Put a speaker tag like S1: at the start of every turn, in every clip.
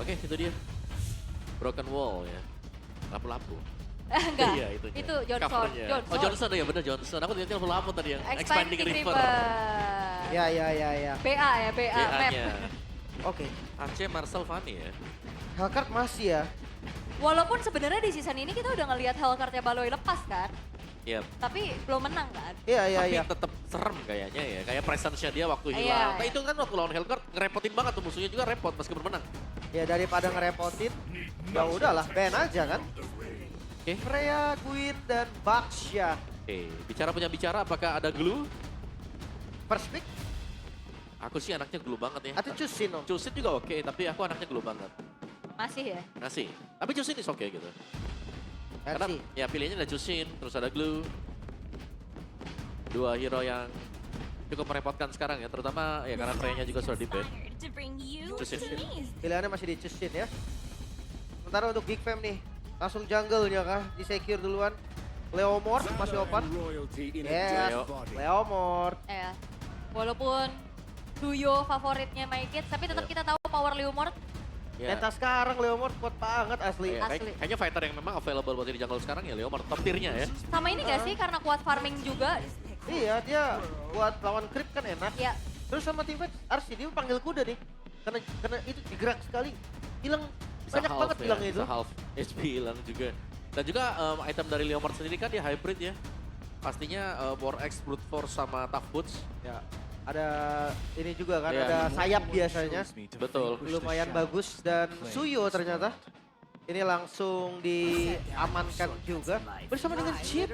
S1: Oke, itu dia. Broken Wall ya. Lampu-lampu.
S2: Enggak,
S1: Iya, itunya.
S2: itu Johnson.
S1: Covernya. Oh, Johnson ya bener Johnson. Aku lihatnya lampu-lampu tadi yang
S2: Expanding River.
S3: Ya, ya, ya, ya.
S2: BA ya, BA map.
S1: BA-nya.
S3: Oke.
S1: Aceh Marcel Fanny ya.
S3: Hellcard masih ya.
S2: Walaupun sebenarnya di season ini kita udah ngelihat Hellcard-nya Baloi lepas kan.
S1: Iya.
S2: Tapi belum menang kan.
S3: Iya, iya,
S1: Tapi
S3: iya.
S1: tetap serem kayaknya ya. Kayak presence-nya dia waktu
S2: Iya,
S1: hilang. Nah
S2: iya.
S1: itu kan waktu lawan Hellcard ngerepotin banget tuh musuhnya juga repot meskipun menang.
S3: Ya daripada ngerepotin, ya udahlah ban aja kan.
S1: Oke.
S3: Freya, Gwyn, dan Baksha.
S1: Oke, bicara punya bicara apakah ada glue?
S3: First pick
S1: Aku sih anaknya glue banget ya.
S3: atau Chusin om?
S1: Cusin juga oke, tapi aku anaknya glue banget.
S2: Masih ya.
S1: Ngasih. Tapi Cusin is oke gitu. Karena
S3: Versi.
S1: ya pilihannya ada Cusin, terus ada glue. Dua hero yang cukup merepotkan sekarang ya, terutama ya karena Freya-nya juga sudah di-ban. Cusin.
S3: Pilihannya masih di Chusin ya. Sementara untuk Big Fam nih, langsung jungle-nya kah? Di secure duluan. Leomord masih open. Yes, Leomord.
S2: Ya. Walaupun Duyo favoritnya My Kids, tapi tetap
S1: Iya.
S2: kita tahu power Leomord.
S1: Ya.
S3: Meta sekarang Leomord kuat banget asli.
S1: Ya,
S2: Asli.
S1: kayaknya fighter yang memang available buat di jungle sekarang ya Leomord top tier-nya ya.
S2: Sama ini gak sih karena kuat farming juga?
S3: Iya, dia buat lawan creep kan enak.
S2: Ya.
S3: Terus sama teamfight Arsi dia panggil kuda nih. Karena itu digerak sekali. Hilang
S1: Bisa
S3: banyak
S1: half
S3: banget
S1: ya,
S3: hilangnya itu.
S1: bisa half HP hilang juga. Dan juga item dari Leomord sendiri kan dia hybrid ya. Pastinya War X, Brute Force sama Tough Boots.
S3: Ya, ada ini juga kan,
S1: Iya.
S3: ada sayap biasanya.
S1: Betul.
S3: Lumayan bagus dan Suyo ternyata. Ini langsung diamankan juga bersama dengan Chip.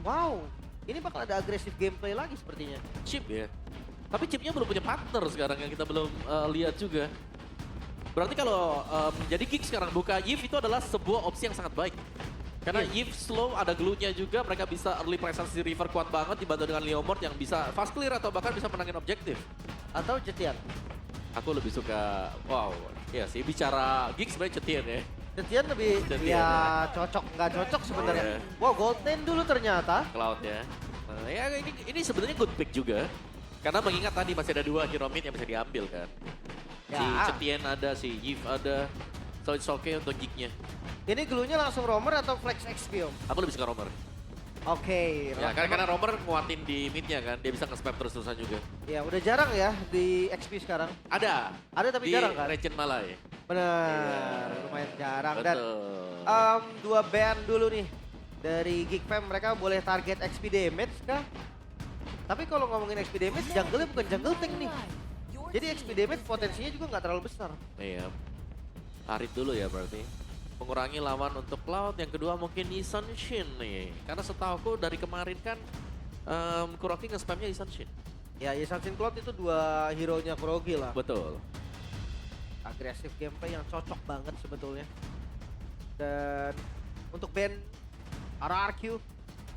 S3: Wow, ini bakal ada agresif gameplay lagi sepertinya.
S1: Chip ya. Tapi chipnya belum punya partner sekarang yang kita belum lihat juga. Berarti kalau jadi Geek sekarang buka Yves itu adalah sebuah opsi yang sangat baik. Karena Yves slow, ada glue-nya juga, mereka bisa early presence di river kuat banget dibantu dengan Leomord yang bisa fast clear atau bahkan bisa menangin objektif.
S3: Atau Jetian.
S1: Aku lebih suka, wow, ya sih bicara Geek sebenarnya Cetian ya.
S3: Jetian lebih
S1: Jetian,
S3: ya cocok nggak cocok sebenarnya.
S1: Iya.
S3: Wow, Gold 10 dulu ternyata.
S1: Cloud ya. Ya ini sebenarnya good pick juga. Karena mengingat tadi masih ada dua hero mid yang bisa diambil kan. Si
S3: Ya.
S1: Cetian ada, si Yves ada. So it's okay untuk Geek-nya.
S3: Ini glue-nya langsung roamer atau flex XP om?
S1: Aku lebih suka Romer.
S3: Oke.
S1: Ya, karena Romer nguatin di mid-nya kan, dia bisa nge-spam terus-terusan juga.
S3: Ya udah jarang ya di XP sekarang.
S1: Ada.
S3: Ada tapi
S1: Di
S3: jarang kan?
S1: Regent Malay.
S3: Benar, lumayan jarang. Dan
S1: Betul.
S3: dua band dulu nih dari Geek Fam, mereka boleh target XP damage kah? Tapi kalau ngomongin XP damage, jungle bukan jungle tank nih. Jadi XP damage potensinya juga nggak terlalu besar.
S1: Iya. Tarik dulu ya berarti. Mengurangi lawan untuk Cloud. Yang kedua mungkin Isan Shin nih. Karena setahuku dari kemarin kan Kuroki nge-spamnya Isan Shin.
S3: Ya, Assassin's Cloud itu dua hero-nya Kurogi lah.
S1: Betul.
S3: Agresif gameplay yang cocok banget sebetulnya. Dan untuk band RRQ,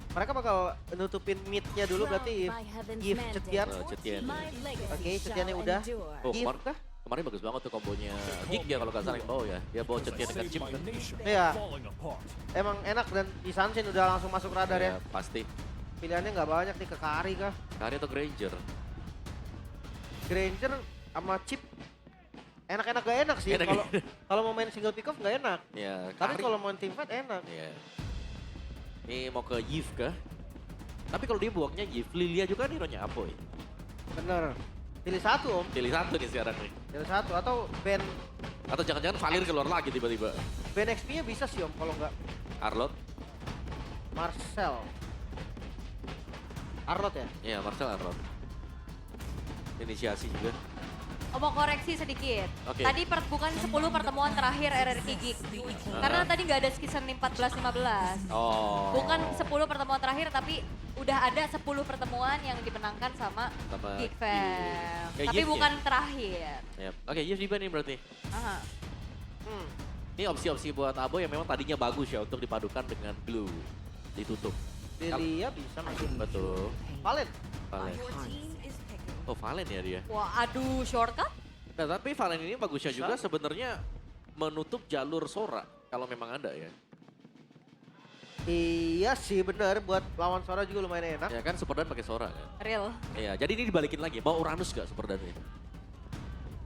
S3: mereka bakal nutupin mid-nya dulu berarti Give Cetian.
S1: Cetian.
S3: Oke, Cetiannya udah.
S1: Oh,
S3: Give
S1: kemarin,
S3: kah?
S1: kemarin bagus banget tuh kombonya Geek ya kalau nggak salah yang bawa ya. Dia bawa Cetian dengan chip kan.
S3: Iya. Emang enak dan Isansin udah langsung masuk radar ya.
S1: Ya, pasti.
S3: Pilihannya nggak banyak nih, ke Kari kah?
S1: Kari atau Granger.
S3: Granger sama Chip. Enak-enak gak enak sih.
S1: Enak.
S3: Kalau mau main single pick off nggak enak.
S1: Ya,
S3: Tapi
S1: Kari.
S3: kalau main team fight enak.
S1: Iya. Ini mau ke Yves kah? Tapi kalau dia buangnya Yves, Lilia juga nih hero-nya Apoy.
S3: Bener. Pilih satu om.
S1: Pilih satu nih sekarang nih.
S3: Pilih satu atau band
S1: Atau jangan-jangan Valir keluar lagi tiba-tiba.
S3: band XP-nya bisa sih om. Kalau nggak
S1: Arlot?
S3: Marcel. Arlot ya?
S1: Iya, Marcel Arlot. Inisiasi juga.
S2: Oh, mau koreksi sedikit.
S1: Oke.
S2: Tadi bukan 10 pertemuan terakhir RRQ Geek. Karena tadi nggak ada season 14-15.
S1: Oh.
S2: Bukan 10 pertemuan terakhir, tapi udah ada 10 pertemuan yang dimenangkan sama
S1: Sama
S2: Geek
S1: Geek.
S2: Fam.
S1: Kayak
S2: Tapi
S1: Geek
S2: bukan terakhir.
S1: Yap. Oke, Yves di nih berarti.
S2: Aha.
S3: Hmm.
S1: Ini opsi-opsi buat Abo yang memang tadinya bagus ya untuk dipadukan dengan Blue. Ditutup.
S3: Lilia bisa masih.
S1: Betul.
S3: Valen.
S1: Valen. Oh, Valen ya dia.
S2: Wah, aduh, shortcut?
S1: Nah, tapi Valen ini bagusnya
S3: Bisa.
S1: juga sebenarnya menutup jalur Sora kalau memang ada ya.
S3: Iya sih bener, buat lawan Sora juga lumayan enak.
S1: Ya kan Superdan pakai Sora kan.
S2: Real.
S1: Iya, jadi ini dibalikin lagi. Mau Uranus gak Superdannya?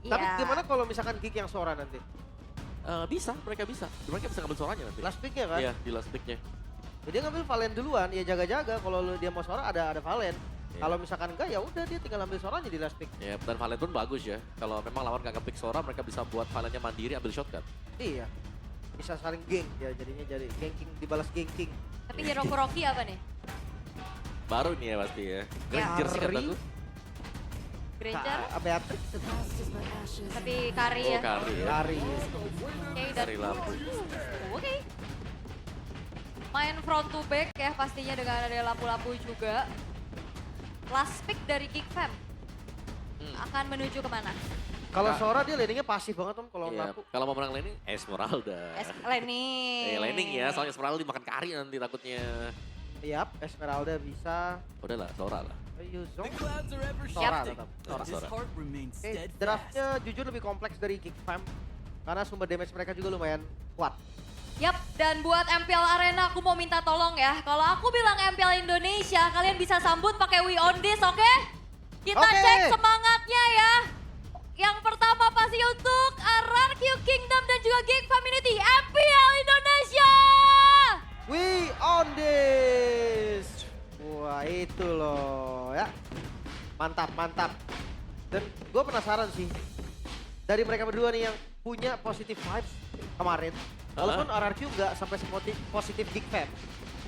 S3: Tapi
S2: Iya.
S3: gimana kalau misalkan Gig yang Sora nanti?
S1: Bisa, mereka bisa. Mereka bisa ngambil suaranya nanti.
S3: Last pick-nya kan?
S1: Iya, di last pick-nya.
S3: Jadi dia ngambil Valen duluan, ya jaga-jaga. Kalau dia mau Sora ada Valen.
S1: Iya.
S3: Kalau misalkan enggak ya udah dia tinggal ambil Soranya di last pick.
S1: Ya, dan Valen pun bagus ya. Kalau memang lawan gak nge-pick Sora, mereka bisa buat Valennya mandiri ambil shotgun.
S3: Iya. Bisa saling gank ya jadinya jadi ganking dibalas ganking.
S2: Tapi hero Kuroki apa nih?
S1: Baru nih ya pasti ya. Granger sih
S3: Kari.
S1: kataku.
S2: Granger,
S3: Beatrix.
S2: tapi Kari
S1: Oh,
S2: ya.
S1: Kari ya.
S3: Kari.
S2: Oke, dan
S1: Kari lampu.
S2: oke. Main front to back ya pastinya dengan ada lampu-lampu juga. Last pick dari Geek Fam akan menuju kemana?
S3: Kalau Sora dia landingnya pasif banget om kalau
S1: Iya,
S3: lampu.
S1: kalau mau menang laning, Esmeralda.
S2: Lenny.
S1: Laning ya, soalnya Esmeralda dimakan Kari nanti takutnya.
S3: Yap, Esmeralda bisa.
S1: Udahlah, Sora lah.
S3: Yuzong.
S4: The clouds are ever
S3: Sora
S4: shifting,
S3: tetap.
S1: Sora,
S4: but this
S1: Sora.
S4: heart remains
S3: Oke,
S4: steadfast.
S3: draftnya jujur lebih kompleks dari Geek Fam. Karena sumber damage mereka juga lumayan kuat.
S2: Yap, dan buat MPL Arena aku mau minta tolong ya. Kalau aku bilang MPL Indonesia, kalian bisa sambut pakai We On This, oke? Kita
S3: Oke.
S2: cek semangatnya ya. Yang pertama pasti untuk RRQ Kingdom dan juga Geek Community MPL Indonesia.
S3: We on this. Wah itu loh ya. Mantap, mantap. Dan gue penasaran sih. Dari mereka berdua nih yang punya positive vibes kemarin. Walaupun RRQ nggak sampai positif Geek Fam.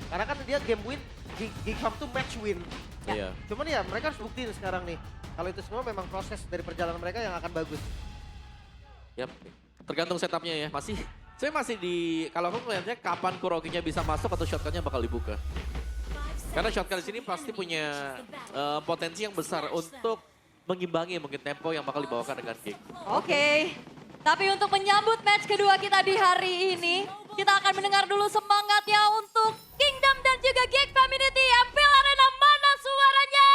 S3: Karena kan dia game win, Geek Fam tuh match win.
S1: Iya.
S3: Cuman ya mereka harus buktiin sekarang nih. Kalau itu semua memang proses dari perjalanan mereka yang akan bagus.
S1: Yap, tergantung setupnya ya. Saya masih di, kalau aku melihatnya kapan Kurokinya bisa masuk atau shotgunnya bakal dibuka. Karena shotgun di sini pasti punya potensi yang besar untuk mengimbangi mungkin tempo yang bakal dibawakan dengan Geek.
S2: Oke. Tapi untuk menyambut match kedua kita di hari ini, kita akan mendengar dulu semangatnya untuk Kingdom dan juga Geek Community MPL Arena. Mana suaranya?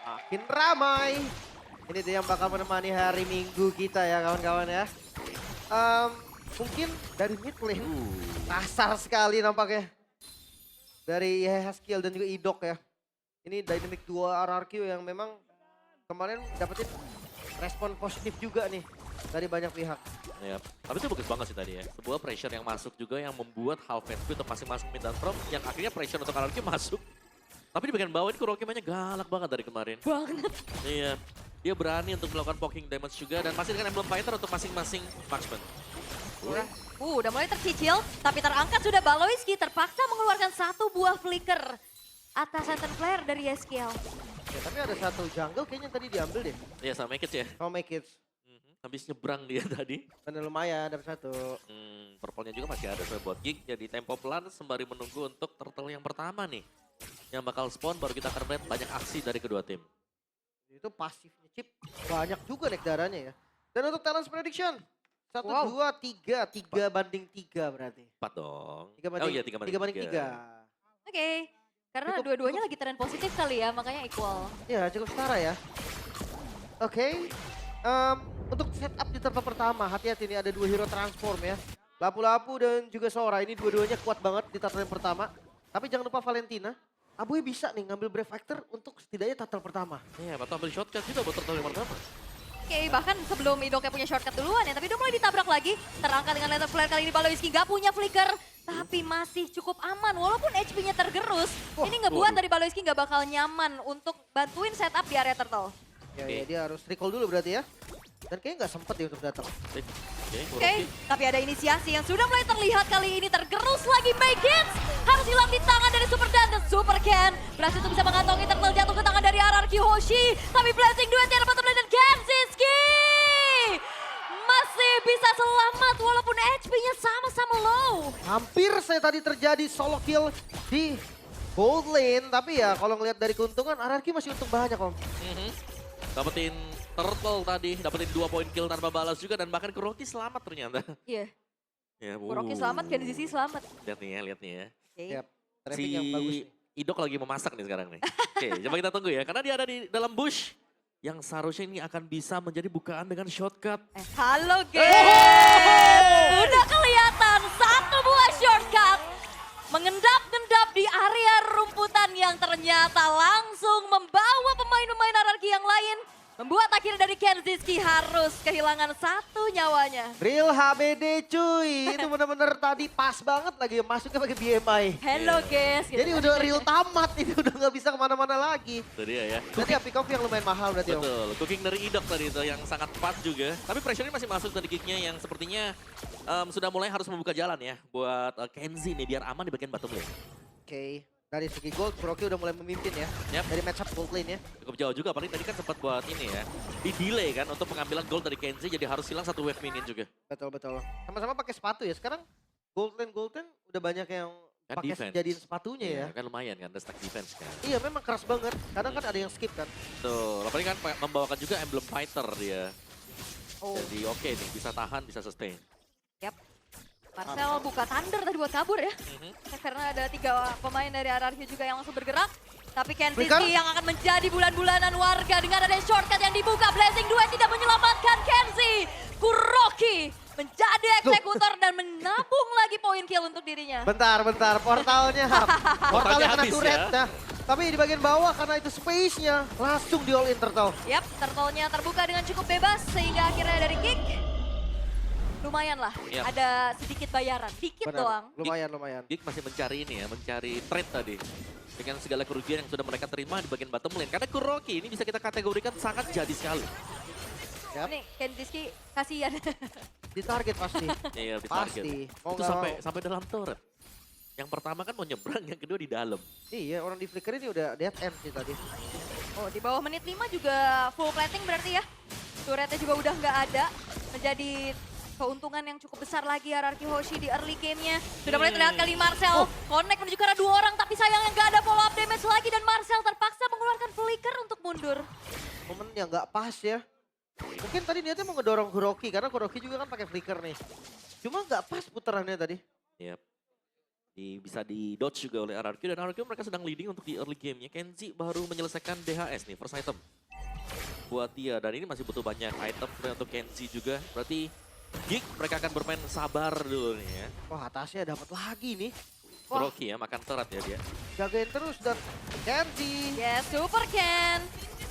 S3: Makin ramai. Ini dia yang bakal menemani hari Minggu kita ya kawan-kawan ya. Mungkin dari mid lane kasar sekali nampaknya. Dari Haskill dan juga Idok ya. Ini dynamic duo RRQ yang memang kemarin dapetin respon positif juga nih dari banyak pihak.
S1: Ya, tapi itu bagus banget sih tadi ya. Sebuah pressure yang masuk juga yang membuat half HP untuk masing-masing mid dan from yang akhirnya pressure untuk RRQ masuk. Tapi di bagian bawah ini Kuroki mainnya galak banget dari kemarin.
S2: Banget.
S1: Iya, dia berani untuk melakukan poking damage juga dan masih dengan emblem fighter untuk masing-masing marksman.
S2: Udah mulai tercicil, tapi terangkat sudah Baloiski terpaksa mengeluarkan satu buah flicker atas center player dari SKL.
S3: Ya, tapi ada satu jungle kayaknya tadi diambil deh.
S1: Iya, sama Make It ya.
S3: Sama Make It.
S1: Habis nyebrang dia tadi.
S3: Dan lumayan dapat satu.
S1: Purple-nya juga masih ada soalnya buat Geek. Jadi tempo pelan sembari menunggu untuk turtle yang pertama nih. Yang bakal spawn baru kita akan melihat banyak aksi dari kedua tim.
S3: Itu pasifnya Chip banyak juga naik darahnya ya. Dan untuk talent prediction. 1,
S2: Wow.
S3: 2, 3. 3 banding 3 berarti.
S1: 4 dong.
S3: 3 banding,
S1: oh iya 3 banding
S3: 3 banding 3.
S2: Oke, karena
S3: Cukup-
S2: dua-duanya lagi tren positif kali ya, makanya equal.
S3: Ya cukup setara ya. Oke. Untuk setup di turtle pertama, hati-hati nih ada 2 hero transform ya. Lapu-lapu dan juga Sora, ini dua-duanya kuat banget di turtle yang pertama. Tapi jangan lupa Valentina. Abuy bisa nih ngambil Brave Factor untuk setidaknya turtle pertama.
S1: Iya, atau ambil shotcut juga buat turtle yang pertama.
S2: Oke, bahkan sebelum Idoknya punya shortcut duluan ya, tapi udah mulai ditabrak lagi. Terangkat dengan laser flare kali ini Baloiski gak punya flicker, tapi masih cukup aman. Walaupun HP-nya tergerus, ini ngebuat dari Baloiski gak bakal nyaman untuk bantuin setup di area turtle.
S3: Ya, dia harus recall dulu berarti ya. Dan kayaknya nggak sempet dia untuk datang.
S1: Oke,
S2: Oke,
S1: Kuroki.
S2: tapi ada inisiasi yang sudah mulai terlihat kali ini. Tergerus lagi Make It. Harus hilang di tangan dari Super Dan dan Super Ken. Berhasil untuk bisa mengantongi turtle jatuh ke tangan dari RRQ Hoshi. Tapi blessing duet yang bottom lane dan Kenziski masih bisa selamat walaupun HP-nya sama-sama low.
S3: Hampir saya tadi terjadi solo kill di gold lane. Tapi ya kalau ngelihat dari keuntungan RRQ masih untung banyak om.
S1: Dapetin turtle tadi, dapetin 2 poin kill tanpa balas juga dan bahkan Kuroki selamat ternyata.
S2: Iya,
S1: Ya,
S2: Kuroki selamat, Kenziski selamat.
S1: Lihat nih ya, lihat nih ya.
S2: Oke.
S3: Yap, traffic yang bagus nih.
S1: Idok lagi memasak nih sekarang nih. Oke, coba kita tunggu ya. Karena dia ada di dalam bush. Yang seharusnya ini akan bisa menjadi bukaan dengan shortcut.
S2: Halo guys, udah kelihatan satu buah shortcut. Mengendap-endap di area rumputan yang ternyata langsung membawa pemain-pemain RRQ yang lain Membuat akhirnya dari Kenziski harus kehilangan 1 nyawanya.
S3: Real HBD cuy, itu bener-bener tadi pas banget lagi masuknya pakai BMI.
S2: Hello guys. gitu
S3: Jadi
S2: kan.
S3: udah real tamat, itu udah nggak bisa kemana-mana lagi.
S1: Itu dia ya.
S3: Berarti ya pick off yang lumayan mahal berarti Om.
S1: Betul, cooking dari Idok tadi itu yang sangat pas juga. Tapi pressure-nya masih masuk dari kicknya yang sepertinya sudah mulai harus membuka jalan ya buat Kenzie nih biar aman di bagian bottom lane.
S3: Oke, dari segi gold, Kuroki udah mulai memimpin ya.
S1: Yap.
S3: Dari matchup gold lane ya.
S1: Cukup jauh juga, paling tadi kan sempat buat ini ya. Di delay kan untuk pengambilan gold dari Kenzie jadi harus hilang 1 wave minion juga.
S3: Betul-betul. Sama-sama pakai sepatu ya. Sekarang gold lane udah banyak yang
S1: Kan
S3: pakai
S1: defense.
S3: jadiin sepatunya ya.
S1: Kan lumayan kan, ada stack defense kan.
S3: Iya memang keras banget. Kadang kan ada yang skip kan.
S1: Tuh, apalagi kan membawakan juga emblem fighter dia.
S3: Oh,
S1: Jadi oke nih, bisa tahan, bisa sustain.
S2: Yap. Marcel buka thunder tadi buat kabur ya. Karena ada 3 pemain dari RRQ juga yang langsung bergerak. Tapi
S3: Flicker.
S2: Kenziski yang akan menjadi bulan-bulanan warga dengan ada shortcut yang dibuka. Blazing Duet tidak menyelamatkan Kenzie. Kuroki menjadi eksekutor dan menabung lagi poin kill untuk dirinya.
S3: bentar. Portalnya
S1: Portalnya
S3: kena
S1: habis
S3: turret.
S1: ya.
S3: Nah, tapi di bagian bawah karena itu space-nya langsung di all in Turtle.
S2: Yap, turtle-nya terbuka dengan cukup bebas sehingga akhirnya dari kick. Lumayan lah,
S1: Yap.
S2: ada sedikit bayaran, dikit doang.
S3: Lumayan.
S1: Geek masih mencari ini ya, mencari trade tadi. Dengan segala kerugian yang sudah mereka terima di bagian bottom lane. Karena Kuroki ini bisa kita kategorikan sangat jadi sekali.
S3: Yap.
S2: Nih, Kenziski kasihan.
S3: Di target pasti.
S1: Iya, di target.
S3: Pasti. Mau
S1: Itu
S3: nggak
S1: sampai dalam turret. Yang pertama kan mau nyebrang, yang kedua di dalam.
S3: Iya, orang di flicker ini udah dead end sih tadi.
S2: Oh, di bawah menit 5 juga full plating berarti ya. Turretnya juga udah nggak ada. Menjadi keuntungan yang cukup besar lagi RRQ Hoshi di early game-nya. Sudah mulai terlihat kali Marcel connect menuju ke arah 2 orang, tapi sayangnya nggak ada follow up damage lagi dan Marcel terpaksa mengeluarkan flicker untuk mundur.
S3: Momennya nggak pas ya. Mungkin tadi niatnya mau ngedorong Kuroki karena Kuroki juga kan pakai flicker nih. Cuma nggak pas putarannya tadi.
S1: Yap. Bisa di dodge juga oleh RRQ dan RRQ mereka sedang leading untuk di early game-nya. Kenzie baru menyelesaikan DHS nih, first item. Buat dia, dan ini masih butuh banyak item untuk Kenzie juga. Berarti Geek mereka akan bermain sabar dulu nih ya.
S3: Wah, atasnya dapat lagi nih.
S1: Kuroki ya, makan terat ya dia.
S3: Jagain terus dan Kenzie.
S2: Yes, super Ken.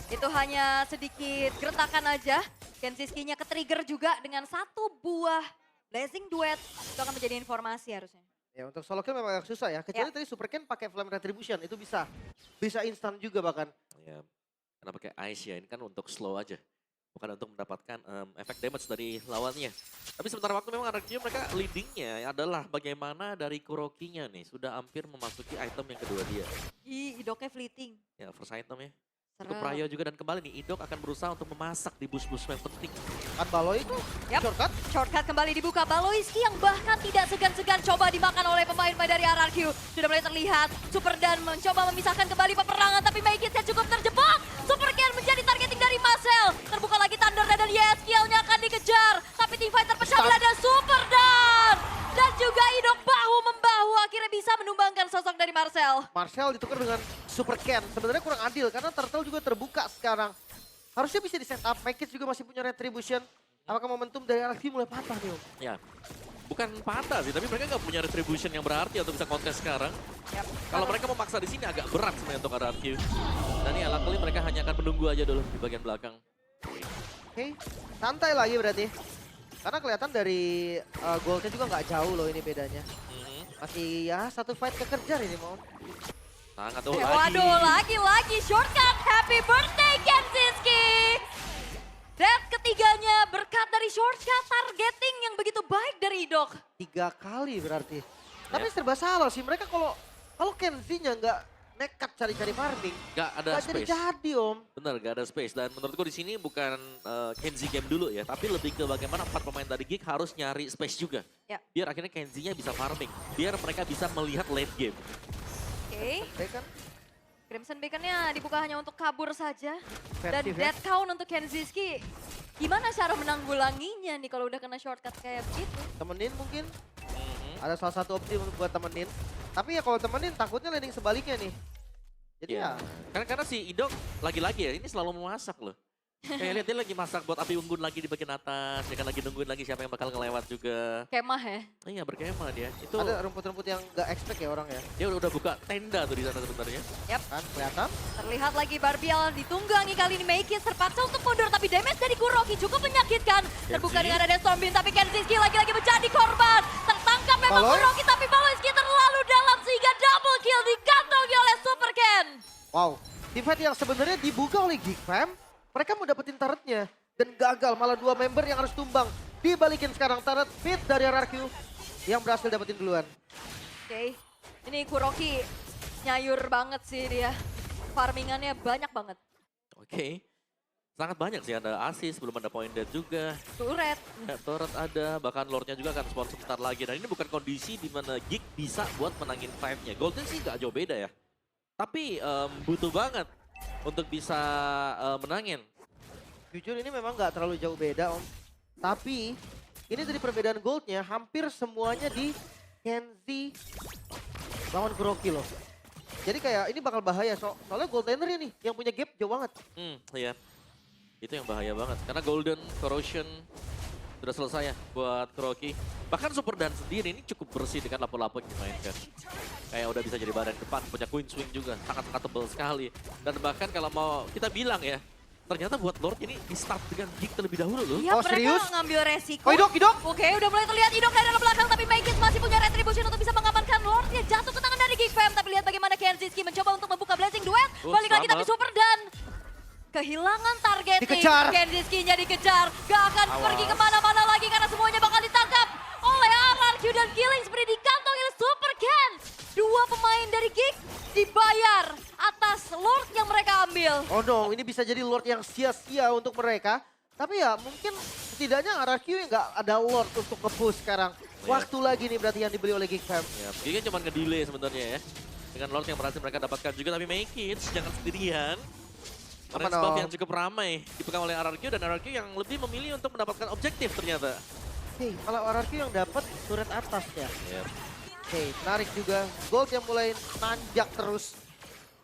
S2: Itu hanya sedikit gertakan aja. Kenziski-nya ke-trigger juga dengan 1 buah Blazing Duet. Itu akan menjadi informasi harusnya.
S3: Ya untuk solo kill memang agak susah ya. Kecuali tadi Super Ken pakai Flame Retribution itu bisa instan juga bahkan.
S1: Ya, karena pakai ice ya, ini kan untuk slow aja. Bukan untuk mendapatkan efek damage dari lawannya. Tapi sementara waktu memang RRQ mereka leadingnya adalah bagaimana dari Kurokinya nih. Sudah hampir memasuki item yang kedua dia.
S2: Idoknya fleeting.
S1: Ya, first item ya. Cukup Prayo juga dan kembali nih Idok akan berusaha untuk memasak di bus-bus yang penting.
S3: Kan Baloi itu
S2: Yap.
S3: shortcut.
S2: Shortcut kembali dibuka. Baloiski yang bahkan tidak segan-segan coba dimakan oleh pemain-pemain dari RRQ. Sudah mulai terlihat. Super Dan mencoba memisahkan kembali peperangan. Tapi Maikitnya cukup terjebak. Super Ken menjadi targeting dari Marcel. Terbuka lagi Thunder dan yes, kill-nya akan dikejar. Tapi Teamfighter pecah belah dan Super Dan. Dan juga Idok bahu-membahu akhirnya bisa menumbangkan sosok dari Marcel.
S3: Marcel ditukar dengan Super Ken. Sebenarnya kurang adil karena Turtle juga terbuka sekarang. Harusnya bisa di setup. Maikit juga masih punya Retribution. Apakah momentum dari RRQ mulai patah nih Om?
S1: Ya, bukan patah sih, tapi mereka nggak punya retribution yang berarti untuk bisa kontes sekarang.
S2: Yap.
S1: Kalau mereka memaksa di sini agak berat sebenarnya untuk RRQ. Dan ya, luckily mereka hanya akan menunggu aja dulu di bagian belakang.
S3: Oke, santai lagi berarti. Karena kelihatan dari goldnya juga nggak jauh loh ini bedanya. Masih ya satu fight kekejar ini mau.
S1: Sangat
S2: Waduh, lagi-lagi shortcut. Happy birthday Kenziski. Dan ketiganya berkat dari shortcut targeting yang begitu baik dari Idok.
S3: 3 kali berarti. Tapi serba salah sih mereka kalau Kenzie-nya nggak nekat cari-cari farming.
S1: Gak ada
S3: Nggak
S1: space.
S3: jadi Om.
S1: Bener, gak ada space. Dan menurutku di sini bukan Kenzie game dulu ya, tapi lebih ke bagaimana 4 pemain dari Geek harus nyari space juga.
S2: Ya.
S1: Biar akhirnya Kenzie-nya bisa farming. Biar mereka bisa melihat late game.
S2: Oke,
S3: Bacon,
S2: Crimson Beacon-nya dibuka hanya untuk kabur saja. Dan
S3: versi
S2: dead count untuk Kenziski. Gimana cara menanggulanginya nih kalau udah kena shortcut kayak begitu?
S3: temenin mungkin. Ada salah satu opsi untuk buat temenin. Tapi ya kalau temenin takutnya landing sebaliknya nih. Jadi ya,
S1: Karena si Idok lagi-lagi ya, ini selalu memasak loh. Kayak lihat dia lagi masak buat api unggun lagi di bagian atas. Dia kan lagi nungguin lagi siapa yang bakal ngelewat juga.
S2: Kemah ya.
S1: Iya berkemah dia. Itu
S3: Ada rumput-rumput yang nggak expect ya orang ya.
S1: dia udah buka tenda tuh di sana sebenarnya.
S3: Kan kelihatan.
S2: Terlihat lagi Barbiel ditunggangi kali ini Meikis terpaksa untuk mundur tapi damage dari Kuroki cukup menyakitkan. Terbuka dengan ada Stormbin tapi Kenziski lagi-lagi menjadi korban. Tertangkap memang
S3: Baloy.
S2: Kuroki tapi Baloyski terlalu dalam sehingga double kill dikantongi oleh Super Ken.
S3: Wow. Teamfight yang sebenarnya dibuka oleh Geek Fam. Mereka mau dapetin turretnya. Dan gagal malah 2 member yang harus tumbang. Dibalikin sekarang turret fit dari RRQ. Yang berhasil dapetin duluan.
S2: Oke, ini Kuroki nyayur banget sih dia. Farmingannya banyak banget.
S1: Oke. Sangat banyak sih, ada assist, belum ada point dead juga.
S2: Turret.
S1: Ya, turret ada, bahkan lordnya juga akan spawn sebentar lagi. Dan ini bukan kondisi di mana Geek bisa buat menangin five-nya. Golden sih nggak jauh beda ya. Tapi butuh banget untuk bisa menangin.
S3: Jujur ini memang nggak terlalu jauh beda om. Tapi ini dari perbedaan goldnya hampir semuanya di Kenzie lawan Kuroki loh. Jadi kayak ini bakal bahaya soalnya gold laner nih yang punya gap jauh banget.
S1: Iya. Itu yang bahaya banget. Karena Golden, Corrosion sudah selesai ya buat Kuroki. Bahkan Super Dan sendiri ini cukup bersih dengan lapo-lapo yang dimainkan. Kayak udah bisa jadi barang depan, punya Queen Swing juga. Sangat-sangat tebal sekali. Dan bahkan kalau mau kita bilang ya, ternyata buat Lord ini di start dengan Geek terlebih dahulu loh.
S2: Iya,
S3: Oh,
S2: mereka
S3: serius?
S2: ngambil resiko.
S3: Oh Idok!
S2: Oke, udah mulai terlihat Idok dari dalam belakang, tapi Meikis masih punya retribution untuk bisa mengamankan Lordnya. Jatuh ke tangan dari Geek Fam, tapi lihat bagaimana Kenziski mencoba untuk membuka Blazing Duet. Balik lagi tapi
S1: selamat.
S2: Super Dan kehilangan targeting.
S3: Dikejar.
S2: Kenziski-nya dikejar. Gak akan pergi kemana-mana lagi karena semuanya bakal ditangkap oleh RRQ dan Killing seperti dikantongi oleh Super Ken. 2 pemain dari Geek dibayar atas Lord yang mereka ambil.
S3: Oh no, ini bisa jadi Lord yang sia-sia untuk mereka. Tapi ya mungkin setidaknya RRQ yang nggak ada Lord untuk nge-push sekarang. Waktu lagi nih berarti yang dibeli oleh Geek Fam.
S1: Ya, Geek kan cuma nge-delay sebenarnya ya. Dengan Lord yang berhasil mereka dapatkan juga, tapi make it jangan sendirian. Karena
S3: Apa
S1: buff
S3: dong?
S1: yang cukup ramai dipegang oleh RRQ dan RRQ yang lebih memilih untuk mendapatkan objektif ternyata.
S3: Hei, malah RRQ yang dapat turret atas ya.
S1: Ya.
S3: Oke, menarik juga. Gold yang mulai nanjak terus.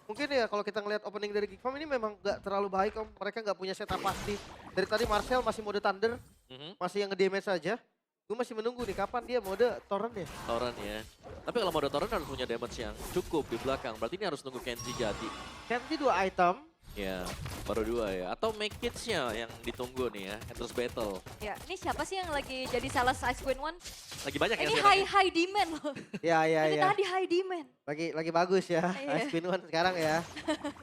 S3: Mungkin ya kalau kita ngelihat opening dari Geek Fam ini memang nggak terlalu baik om. Mereka nggak punya setup pasti. Dari tadi Marcel masih mode Thunder, masih yang nge-damage saja. Gue masih menunggu nih kapan dia mode Torrent ya.
S1: Torrent ya. Tapi kalau mode Torrent harus punya damage yang cukup di belakang. Berarti ini harus nunggu Kenzie jadi.
S3: Kenzie 2 item.
S1: Ya, baru 2 ya. Atau make it-nya yang ditunggu nih ya. Endless Battle.
S2: Ya, ini siapa sih yang lagi jadi sales Ice Queen One?
S1: Lagi banyak ya
S2: Ini
S1: sekarang.
S2: high demand loh.
S3: Ya
S2: Ini
S3: ya.
S2: tadi high demand.
S3: Lagi bagus ya.
S2: Iya.
S3: Ice Queen One sekarang ya.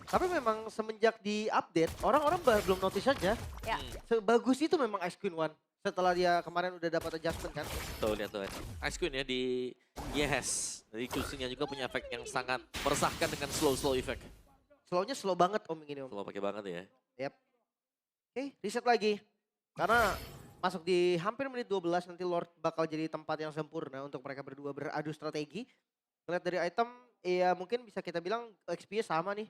S3: Tapi memang semenjak di update orang-orang belum notice aja.
S2: Ya.
S3: Sebagus itu memang Ice Queen One. Setelah dia kemarin udah dapat adjustment kan.
S1: Tuh lihat tuh. Ice Queen ya di Yes. Jadi Q-nya juga punya efek yang sangat meresahkan dengan slow effect.
S3: Slownya slow banget om ini om.
S1: Slow pakai banget ya.
S3: Yep. Oke, reset lagi. Karena masuk di hampir menit 12 nanti Lord bakal jadi tempat yang sempurna untuk mereka berdua beradu strategi. Lihat dari item, ya mungkin bisa kita bilang XP-nya sama nih.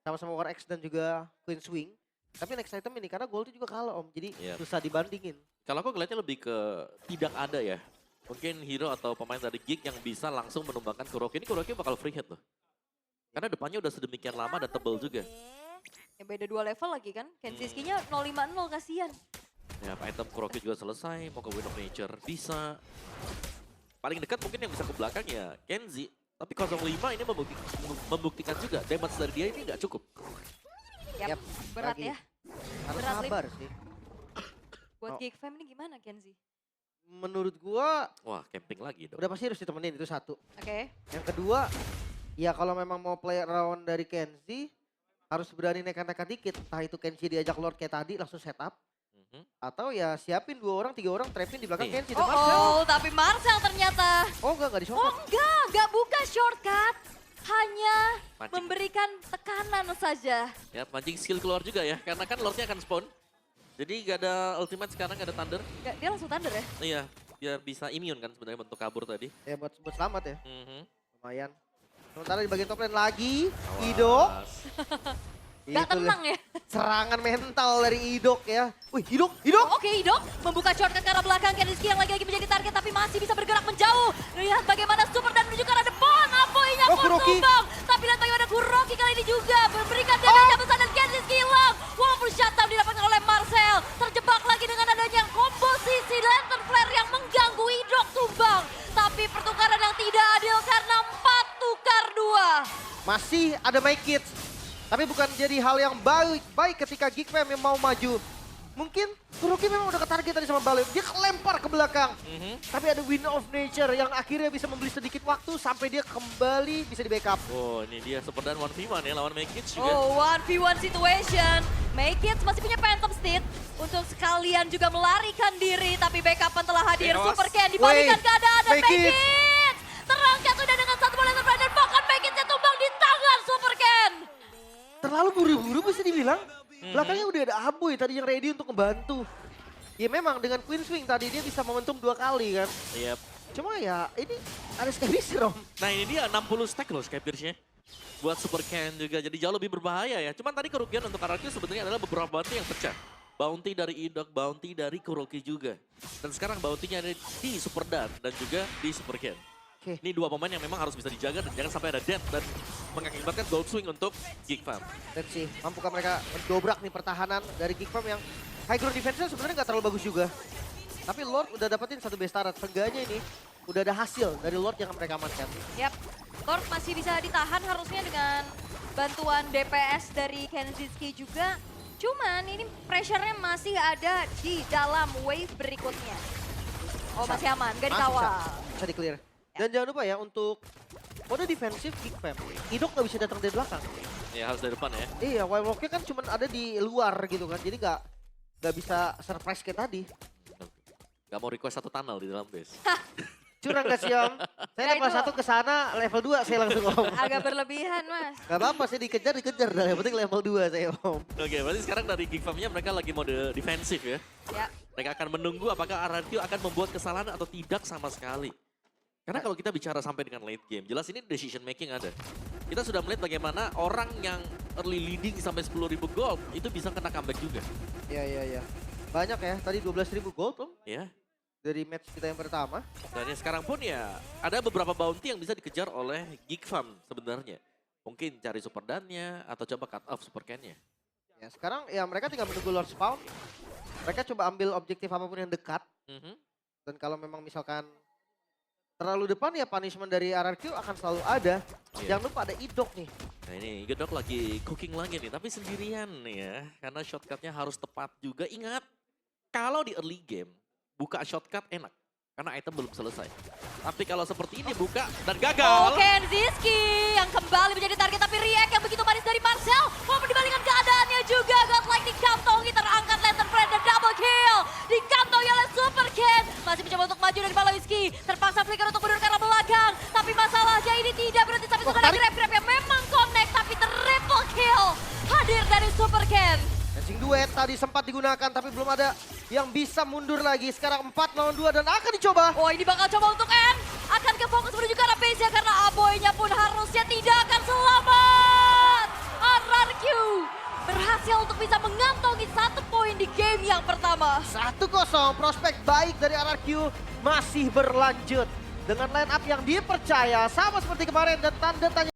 S3: Sama-sama War X dan juga Queen Swing. Tapi next item ini karena gold juga kalah om, jadi
S1: Yep.
S3: susah dibandingin.
S1: Kalau aku ngeliatnya lebih ke tidak ada ya. Mungkin hero atau pemain dari Geek yang bisa langsung menumbangkan Kuroki. Ini Kuroki bakal free hit loh. Karena depannya udah sedemikian lama dan tebel juga.
S2: Ya beda 2 level lagi kan. Kenziski-nya 050 kasihan.
S1: Ya, item Kuroki juga selesai. Mau ke Wind of Nature bisa. Paling dekat mungkin yang bisa ke belakang ya Kenzie. Tapi 05 ini membuktikan juga damage dari dia ini nggak cukup.
S2: Yap,
S3: Yap,
S2: berat
S3: lagi.
S2: ya.
S3: Harus
S2: Berat, Lim.
S3: sabar sih.
S2: Buat
S3: Oh.
S2: Geek Fam ini gimana Kenzie?
S3: Menurut gua
S1: Wah, camping lagi dong.
S3: udah pasti harus ditemenin itu satu.
S2: Oke.
S3: Yang kedua, ya kalau memang mau play around dari Kenzie harus berani nekan-nekan dikit. Entah itu Kenzie diajak Lord kayak tadi langsung setup.
S1: Mhm.
S3: Atau ya siapin 2 orang, 3 orang trapin di belakang
S1: Nih.
S3: Kenzie. Dan Marcel.
S2: Oh, tapi Marcel ternyata.
S3: Oh enggak di
S2: Oh
S3: shortcut.
S2: enggak buka shortcut. Hanya
S1: Mancing.
S2: memberikan tekanan saja.
S1: Ya, mancing skill keluar juga ya. Karena kan Lordnya akan spawn. Jadi gak ada ultimate sekarang, gak ada thunder.
S2: Nggak, dia langsung thunder ya?
S1: Iya, biar bisa immune kan sebenarnya bentuk kabur tadi.
S3: Ya buat selamat ya.
S1: Mhm.
S3: Lumayan. Sementara di bagian top lane lagi, Ido.
S1: Awas.
S2: Gak
S3: Itulah
S2: tenang ya.
S3: serangan mental dari Idok ya. Wih, Idok.
S2: Oke, Idok membuka shortcut ke arah belakang. Kenziski yang lagi menjadi target tapi masih bisa bergerak menjauh. Lihat bagaimana Super dan menuju ke arah depan. Apoinya
S3: Oh,
S2: pun
S3: Kuroki.
S2: tumbang. Tapi lihat bagaimana Kuroki kali ini juga memberikan damage besar dan Kenziski hilang. Walaupun shutdown didapatkan oleh Marcel. Terjebak lagi dengan adanya komposisi Lantern Flare yang mengganggu Idok tumbang. Tapi pertukaran yang tidak adil karena 4 tukar 2.
S3: Masih ada My Kids. Tapi bukan jadi hal yang baik ketika Geekfam yang mau maju. Mungkin Kuroki memang udah ketarget tadi sama Baloy. Dia kelempar ke belakang. Tapi ada Wind of Nature yang akhirnya bisa membeli sedikit waktu sampai dia kembali bisa di backup.
S1: Oh, ini dia Super dan 1v1 ya lawan Makids juga.
S2: Oh, 1v1 situation. Makids masih punya Phantom Steed untuk sekalian juga melarikan diri. Tapi backupan telah hadir.
S1: Awas.
S2: Super Ken dibalikan
S3: Wait,
S2: keadaan dan
S3: Makids.
S2: Makids terangkat sudah dengan satu bola terframe dan bahkan Makidsnya tumbang di tangan Super Ken.
S3: Terlalu buru-buru bisa dibilang. Belakangnya udah ada Aboy tadi yang ready untuk membantu. Ya memang dengan Queen Swing tadi dia bisa momentum 2 kali kan.
S1: Yep.
S3: Cuma ya ini ada Skybis Rom.
S1: Nah ini dia 60 stack loh Skypierce-nya. Buat Super Ken juga, jadi jauh lebih berbahaya ya. Cuman tadi kerugian untuk RRQ sebenarnya adalah beberapa bounty yang pecah. Bounty dari Idok, bounty dari Kuroki juga. Dan sekarang bounty-nya ada di Super Dan dan juga di Super Ken.
S3: Oke.
S1: Ini dua pemain yang memang harus bisa dijaga dan jangan sampai ada death dan mengakibatkan gold swing untuk Geekfam.
S3: Let's see, mampukah mereka mendobrak nih pertahanan dari Geekfam yang high ground defense-nya sebenarnya nggak terlalu bagus juga. Tapi Lord udah dapetin satu base turret. Seenggaknya ini udah ada hasil dari Lord yang mereka amankan.
S2: Yap, Lord masih bisa ditahan harusnya dengan bantuan DPS dari Kenziski juga. Cuman ini pressure-nya masih ada di dalam wave berikutnya. Oh masih aman, gak dikawal.
S3: Bisa di-clear. Dan jangan lupa ya untuk mode defensif Geekfam, Idok nggak bisa datang dari belakang.
S1: Ya harus dari depan ya.
S3: Iya, wave lock-nya kan cuma ada di luar gitu kan. Jadi nggak bisa surprise kayak tadi.
S1: Gak mau request satu tunnel di dalam base.
S3: Curang gak sih Om? Saya
S2: Ya,
S3: level
S2: itu-
S3: 1 ke sana, level 2 saya langsung Om.
S2: Agak berlebihan mas.
S3: Gak apa-apa, saya dikejar. Yang penting level 2 saya Om.
S1: Oke, berarti sekarang dari Geekfam-nya mereka lagi mode defensif ya.
S2: Ya,
S1: Mereka akan menunggu apakah RRQ akan membuat kesalahan atau tidak sama sekali. Karena kalau kita bicara sampai dengan late game, jelas ini decision making ada. Kita sudah melihat bagaimana orang yang early leading sampai 10.000 gold itu bisa kena comeback juga.
S3: Iya. Banyak ya, tadi 12.000 gold Om.
S1: Ya.
S3: Dari match kita yang pertama.
S1: Dan yang sekarang pun ya ada beberapa bounty yang bisa dikejar oleh Geekfam sebenarnya. Mungkin cari super dan-nya atau coba cut off super can-nya.
S3: Ya, sekarang ya mereka tinggal menunggu Lord Spawn. Mereka coba ambil objektif apapun yang dekat. Dan kalau memang misalkan terlalu depan ya punishment dari RRQ akan selalu ada.
S1: Iya.
S3: Jangan lupa ada Idok nih.
S1: Nah ini Gedok lagi cooking lagi nih, tapi sendirian nih ya. Karena shortcut-nya harus tepat juga. Ingat, kalau di early game, buka shortcut enak. Karena item belum selesai. Tapi kalau seperti ini buka dan
S2: oh
S1: gagal.
S2: Kenziski yang kembali menjadi target tapi react yang begitu manis dari Marcel. Walaupun dibalikan keadaannya juga. Godlike dikantongi terangkat Lantern Flare dan double kill. Dikantongi oleh Super Ken. Masih mencoba untuk maju dari Baloyski. Terpaksa flicker untuk mundur ke arah belakang. Tapi masalahnya ini tidak berhenti sampai sudah ada
S3: tarik.
S2: grab-grab yang memang connect. Tapi triple kill hadir dari Super Ken.
S3: Dancing duet tadi sempat digunakan tapi belum ada yang bisa mundur lagi. Sekarang 4 lawan 2 dan akan dicoba.
S2: Oh ini bakal coba untuk N. Akan ke fokus menuju ke arah base karena Aboynya pun harusnya tidak akan selamat. RRQ berhasil untuk bisa mengantongi 1 poin di game yang pertama.
S3: 1-0, prospek baik dari RRQ masih berlanjut. Dengan line up yang dipercaya sama seperti kemarin dan tanda tanya